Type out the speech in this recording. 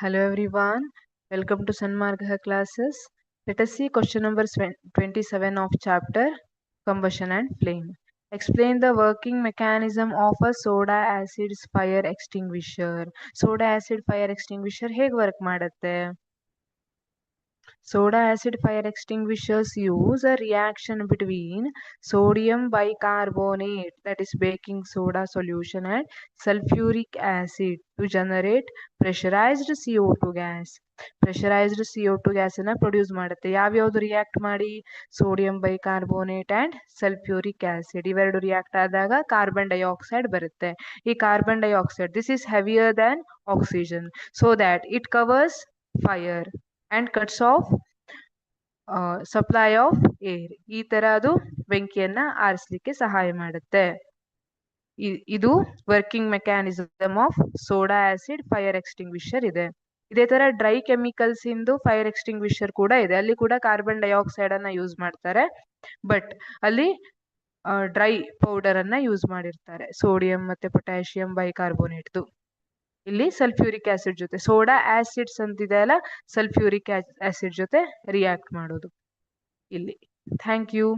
Hello everyone, welcome to Sanmarga classes. Let us see question number 27 of chapter Combustion and Flame. Explain the working mechanism of a soda acid fire extinguisher. Soda acid fire extinguisher ಹೇಗೆ work ಮಾಡುತ್ತೆ? Soda acid fire extinguishers use a reaction between sodium bicarbonate, that is baking soda solution, and sulfuric acid to generate pressurized CO2 gas. Pressurised CO2 ಗ್ಯಾಸನ್ನು produce ಮಾಡುತ್ತೆ. ಯಾವ್ಯಾವುದು react ಮಾಡಿ? Sodium bicarbonate and sulphuric acid ಇವೆರಡು react ಆದಾಗ carbon dioxide ಬರುತ್ತೆ. ಈ carbon dioxide this is heavier than oxygen, so that it covers fire and cuts of supply of air. ಈ ತರ ಅದು ಬೆಂಕಿಯನ್ನ ಆರಿಸಲಿಕ್ಕೆ ಸಹಾಯ ಮಾಡುತ್ತೆ. ಇದು working mechanism of soda acid fire extinguisher ಇದೆ. ಇದೇ ತರ ಡ್ರೈ ಕೆಮಿಕಲ್ಸ್ ಇಂದು ಫೈರ್ ಎಕ್ಸ್ಟಿಂಗ್ವಿಷರ್ ಕೂಡ ಇದೆ. ಅಲ್ಲಿ ಕೂಡ ಕಾರ್ಬನ್ ಡೈಆಕ್ಸೈಡ್ ಅನ್ನ ಯೂಸ್ ಮಾಡ್ತಾರೆ, ಬಟ್ ಅಲ್ಲಿ ಡ್ರೈ ಪೌಡರ್ ಅನ್ನ ಯೂಸ್ ಮಾಡಿರ್ತಾರೆ, ಸೋಡಿಯಂ ಮತ್ತೆ ಪೊಟ್ಯಾಷಿಯಂ ಬೈಕಾರ್ಬೋನೇಟ್ದು. ಇಲ್ಲಿ ಸಲ್ಫ್ಯೂರಿಕ್ ಆಸಿಡ್ ಜೊತೆ ಸೋಡಾ ಆಸಿಡ್ಸ್ ಅಂತಿದೆ ಅಲ್ಲ, ಸಲ್ಫ್ಯೂರಿಕ್ ಆಸಿಡ್ ಜೊತೆ ರಿಯಾಕ್ಟ್ ಮಾಡೋದು ಇಲ್ಲಿ. Thank you.